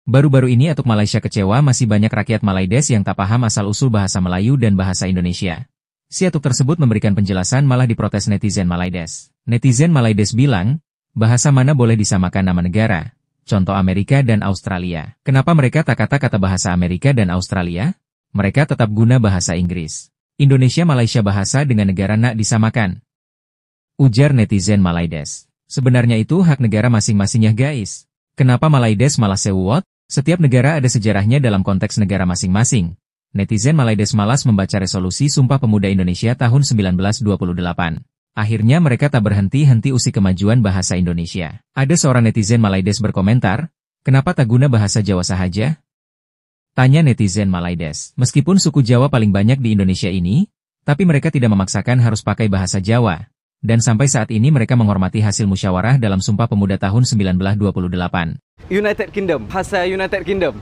Baru-baru ini Atuk Malaysia kecewa masih banyak rakyat Malaides yang tak paham asal-usul bahasa Melayu dan bahasa Indonesia. Si Atuk tersebut memberikan penjelasan malah diprotes netizen Malaides. Netizen Malaides bilang, bahasa mana boleh disamakan nama negara? Contoh Amerika dan Australia. Kenapa mereka tak kata-kata bahasa Amerika dan Australia? Mereka tetap guna bahasa Inggris. Indonesia Malaysia bahasa dengan negara nak disamakan. Ujar netizen Malaides. Sebenarnya itu hak negara masing-masing ya guys. Kenapa Malaides malah sewot? Setiap negara ada sejarahnya dalam konteks negara masing-masing. Netizen Malaides malas membaca resolusi Sumpah Pemuda Indonesia tahun 1928. Akhirnya mereka tak berhenti-henti usik kemajuan bahasa Indonesia. Ada seorang netizen Malaides berkomentar, kenapa tak guna bahasa Jawa sahaja? Tanya netizen Malaides. Meskipun suku Jawa paling banyak di Indonesia ini, tapi mereka tidak memaksakan harus pakai bahasa Jawa. Dan sampai saat ini mereka menghormati hasil musyawarah dalam Sumpah Pemuda tahun 1928. United Kingdom, bahasa United Kingdom.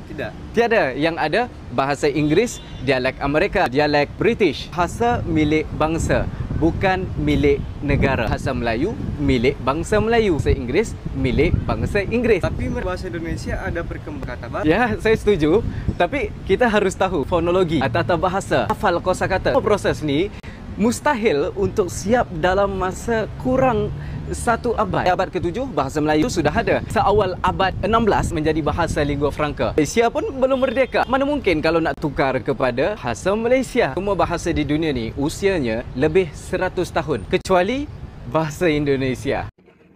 Tidak. Tiada. Yang ada bahasa Inggeris, dialek Amerika, dialek British. Bahasa milik bangsa, bukan milik negara. Bahasa Melayu milik bangsa Melayu. Bahasa Inggeris milik bangsa Inggeris. Tapi bahasa Indonesia ada perkembangan kata baru. Ya, saya setuju. Tapi kita harus tahu fonologi, tata bahasa, hafal kosakata. Proses ni mustahil untuk siap dalam masa kurang satu abad. Abad ke-7, bahasa Melayu sudah ada. Seawal abad 16 menjadi bahasa lingua franca. Malaysia pun belum merdeka. Mana mungkin kalau nak tukar kepada bahasa Malaysia? Semua bahasa di dunia ni usianya lebih 100 tahun. Kecuali bahasa Indonesia.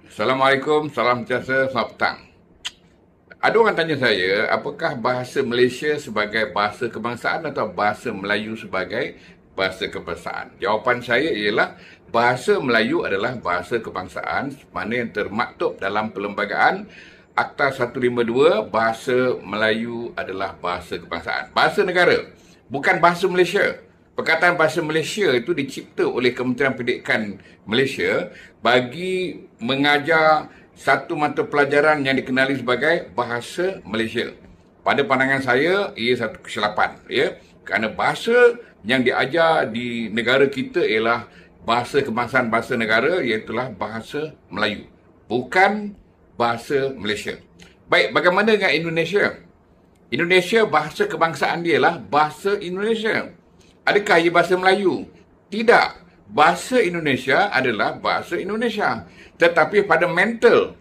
Assalamualaikum, salam sejahtera, selamat petang. Ada orang tanya saya, apakah bahasa Malaysia sebagai bahasa kebangsaan atau bahasa Melayu sebagai bahasa kebangsaan? Jawapan saya ialah bahasa Melayu adalah bahasa kebangsaan, mana yang termaktub dalam Perlembagaan Akta 152, bahasa Melayu adalah bahasa kebangsaan. Bahasa negara, bukan bahasa Malaysia. Perkataan bahasa Malaysia itu dicipta oleh Kementerian Pendidikan Malaysia bagi mengajar satu mata pelajaran yang dikenali sebagai bahasa Malaysia. Pada pandangan saya, ia satu kesilapan, ya. Kerana bahasa yang diajar di negara kita ialah bahasa kebangsaan bahasa negara, iaitulah bahasa Melayu, bukan bahasa Malaysia. Baik, bagaimana dengan Indonesia? Indonesia, bahasa kebangsaan dia ialah bahasa Indonesia. Adakah ia bahasa Melayu? Tidak. Bahasa Indonesia adalah bahasa Indonesia. Tetapi pada mental,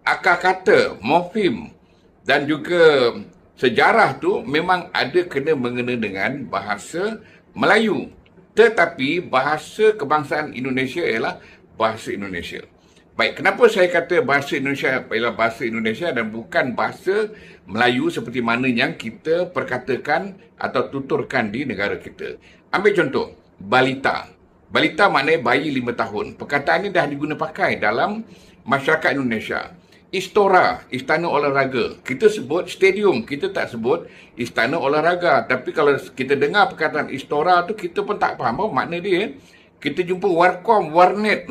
akar kata, morfem dan juga sejarah tu memang ada kena mengena dengan bahasa Melayu. Tetapi bahasa kebangsaan Indonesia ialah bahasa Indonesia. Baik, kenapa saya kata bahasa Indonesia ialah bahasa Indonesia dan bukan bahasa Melayu seperti mana yang kita perkatakan atau tuturkan di negara kita? Ambil contoh, balita. Balita maknanya bayi 5 tahun. Perkataan ini dah diguna pakai dalam masyarakat Indonesia. Istora, istana olahraga. Kita sebut stadium, kita tak sebut istana olahraga. Tapi kalau kita dengar perkataan istora tu, kita pun tak faham apa makna dia. Kita jumpa warkom, warnet.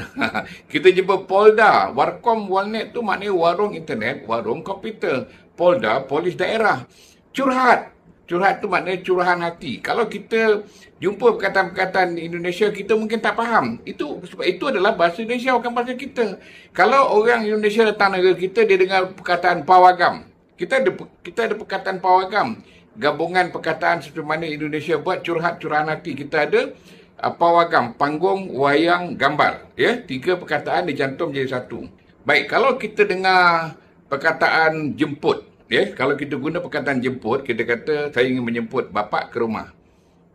Kita jumpa polda. Warkom, warnet tu maknanya warung internet, warung komputer. Polda, polis daerah. Curhat. Curhat tu maknanya curahan hati. Kalau kita jumpa perkataan-perkataan Indonesia, kita mungkin tak faham. Sebab itu adalah bahasa Indonesia, bukan bahasa kita. Kalau orang Indonesia datang negara kita, dia dengar perkataan pawagam. Kita ada perkataan pawagam. Gabungan perkataan seperti mana Indonesia buat curahan hati. Kita ada pawagam, panggung, wayang, gambar. Ya, 3 perkataan dicantum jadi satu. Baik, kalau kita dengar perkataan jemput. Ya, kalau kita guna perkataan jemput, kita kata saya ingin menjemput bapa ke rumah.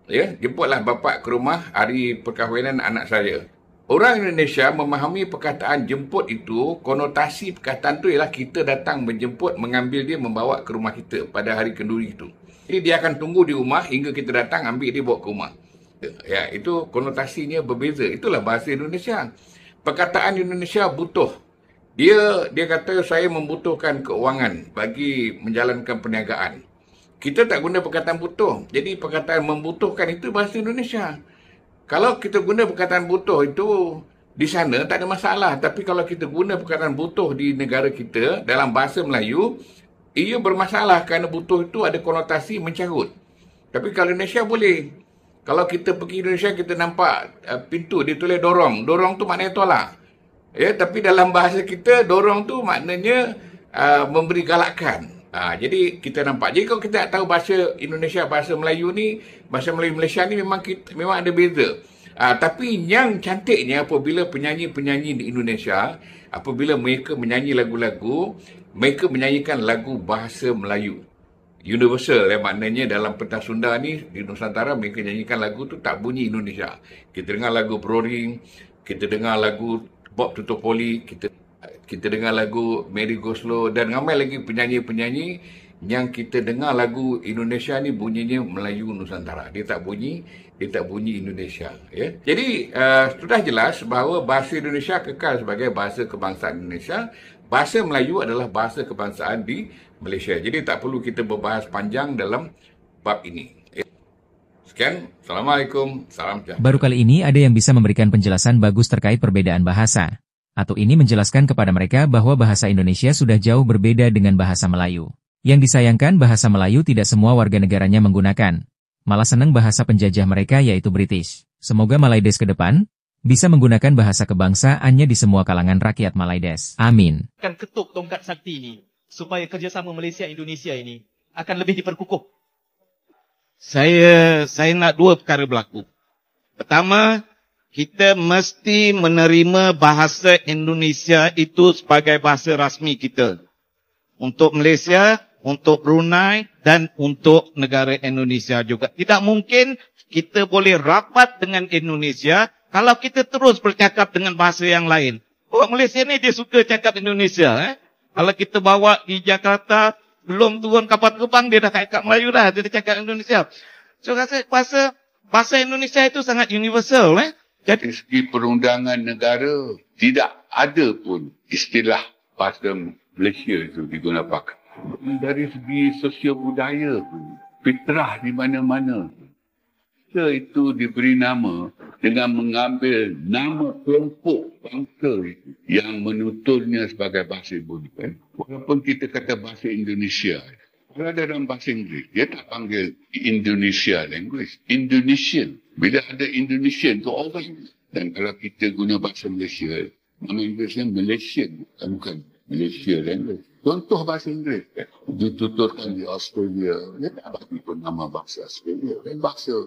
Ya, jemputlah bapa ke rumah hari perkahwinan anak saya. Orang Indonesia memahami perkataan jemput itu, konotasi perkataan itu ialah kita datang menjemput, mengambil dia, membawa ke rumah kita pada hari kenduri itu. Jadi dia akan tunggu di rumah hingga kita datang ambil dia bawa ke rumah. Ya, itu konotasinya berbeza. Itulah bahasa Indonesia. Perkataan Indonesia butuh. Dia kata saya membutuhkan keuangan bagi menjalankan perniagaan. Kita tak guna perkataan butuh. Jadi perkataan membutuhkan itu bahasa Indonesia. Kalau kita guna perkataan butuh itu di sana tak ada masalah. Tapi kalau kita guna perkataan butuh di negara kita dalam bahasa Melayu, ia bermasalah kerana butuh itu ada konotasi mencarut. Tapi kalau Indonesia boleh. Kalau kita pergi Indonesia, kita nampak pintu dia tulis dorong. Dorong tu maknanya tolak. Ya, tapi dalam bahasa kita, dorong tu maknanya memberi galakan. Jadi kita nampak. Jadi kalau kita tak tahu bahasa Indonesia, bahasa Melayu ni, bahasa Melayu Malaysia ni memang ada beza. Tapi yang cantiknya apabila penyanyi-penyanyi di Indonesia, apabila mereka menyanyi lagu-lagu, mereka menyanyikan lagu bahasa Melayu. Universal, maknanya dalam pentas Sunda ni, di Nusantara mereka nyanyikan lagu tu tak bunyi Indonesia. Kita dengar lagu Broring, kita dengar lagu Bob Tutupoli, kita dengar lagu Mary Go Slow dan ramai lagi penyanyi-penyanyi yang kita dengar lagu Indonesia ni bunyinya Melayu Nusantara. Dia tak bunyi Indonesia. Ya? Jadi sudah jelas bahawa bahasa Indonesia kekal sebagai bahasa kebangsaan Indonesia. Bahasa Melayu adalah bahasa kebangsaan di Malaysia. Jadi tak perlu kita berbahas panjang dalam bab ini. Ya? Sekian. Assalamualaikum. Salam sejahtera. Baru kali ini ada yang bisa memberikan penjelasan bagus terkait perbedaan bahasa. Atau ini menjelaskan kepada mereka bahwa bahasa Indonesia sudah jauh berbeda dengan bahasa Melayu. Yang disayangkan bahasa Melayu tidak semua warga negaranya menggunakan. Malah senang bahasa penjajah mereka yaitu British. Semoga Malaides ke depan bisa menggunakan bahasa kebangsaannya di semua kalangan rakyat Malaides. Amin. Akan ketuk tongkat sakti ini supaya kerjasama Malaysia-Indonesia ini akan lebih diperkukuh. Saya nak dua perkara berlaku. Pertama, kita mesti menerima bahasa Indonesia itu sebagai bahasa rasmi kita. Untuk Malaysia, untuk Brunei dan untuk negara Indonesia juga. Tidak mungkin kita boleh rapat dengan Indonesia kalau kita terus bercakap dengan bahasa yang lain. Orang Malaysia ni dia suka cakap Indonesia. Kalau kita bawa di Jakarta, belum turun kapal terbang, dia dah cakap Melayu dah. Dia dah cakap Indonesia. So, rasa bahasa Indonesia itu sangat universal. Dari segi perundangan negara, tidak ada pun istilah bahasa Malaysia itu digunakan. Dari segi sosial budaya pun, fitrah di mana-mana. Kita itu diberi nama dengan mengambil nama kelompok bangsa yang menuturnya sebagai bahasa ibu. Walaupun kita kata bahasa Indonesia, kalau ada dalam bahasa Inggeris, dia tak panggil Indonesia language, Indonesian. Bila ada Indonesian tu orang. Dan kalau kita guna bahasa Malaysia, nama Inggerisnya Malaysian, bukan Malaysia language. Contoh bahasa Inggeris, dituturkan di Australia, dia tak bagi pun nama bahasa Australia. Dan bahasa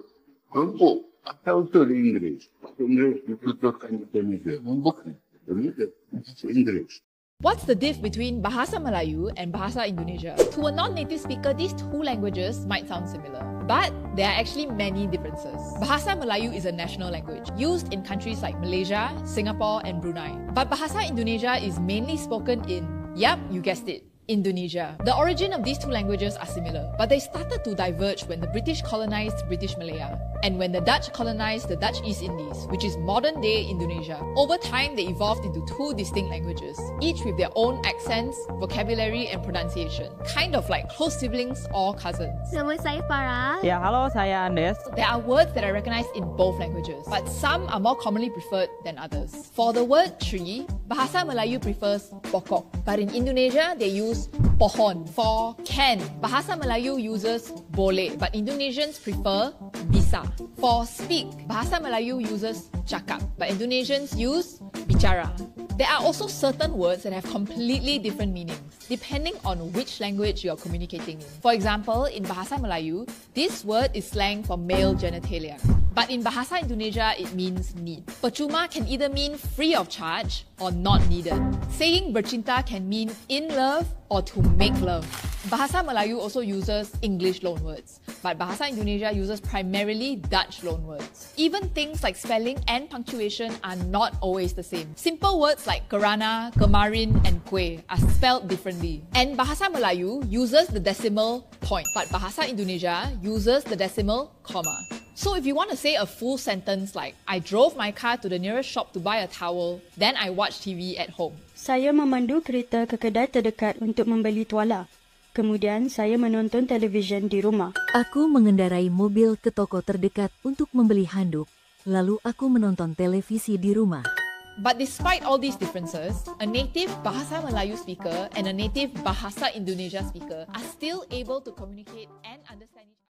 kelompok, atau itu di Inggeris. Bahasa Inggeris dituturkan di Canada. Bukan, bahasa Inggeris. What's the diff between Bahasa Melayu and Bahasa Indonesia? To a non-native speaker, these two languages might sound similar, but there are actually many differences. Bahasa Melayu is a national language, used in countries like Malaysia, Singapore and Brunei. But Bahasa Indonesia is mainly spoken in, yep, you guessed it, Indonesia. The origin of these two languages are similar, but they started to diverge when the British colonized British Malaya and when the Dutch colonized the Dutch East Indies, which is modern-day Indonesia. Over time, they evolved into two distinct languages, each with their own accents, vocabulary and pronunciation, kind of like close siblings or cousins. Nama saya Farah. Ya, halo, saya Andes. There are words that are recognized in both languages, but some are more commonly preferred than others. For the word tree, Bahasa Melayu prefers pokok, but in Indonesia, they use pohon. For can, Bahasa Melayu uses boleh, but Indonesians prefer bisa. For speak, Bahasa Melayu uses cakap, but Indonesians use bicara. There are also certain words that have completely different meanings, depending on which language you are communicating in. For example, in Bahasa Melayu, this word is slang for male genitalia. But in Bahasa Indonesia, it means need. Percuma can either mean free of charge or not needed. Saying bercinta can mean in love or to make love. Bahasa Melayu also uses English loanwords, but Bahasa Indonesia uses primarily Dutch loanwords. Even things like spelling and punctuation are not always the same. Simple words like kerana, kemarin, and kuih are spelled differently. And Bahasa Melayu uses the decimal point, but Bahasa Indonesia uses the decimal comma. So if you want to say a full sentence like, I drove my car to the nearest shop to buy a towel, then I watched TV at home. Saya memandu kereta ke kedai terdekat untuk membeli tuala. Kemudian saya menonton televisyen di rumah. Aku mengendarai mobil ke toko terdekat untuk membeli handuk. Lalu aku menonton televisi di rumah. But despite all these differences, a native Bahasa Melayu speaker and a native Bahasa Indonesia speaker are still able to communicate and understand each other.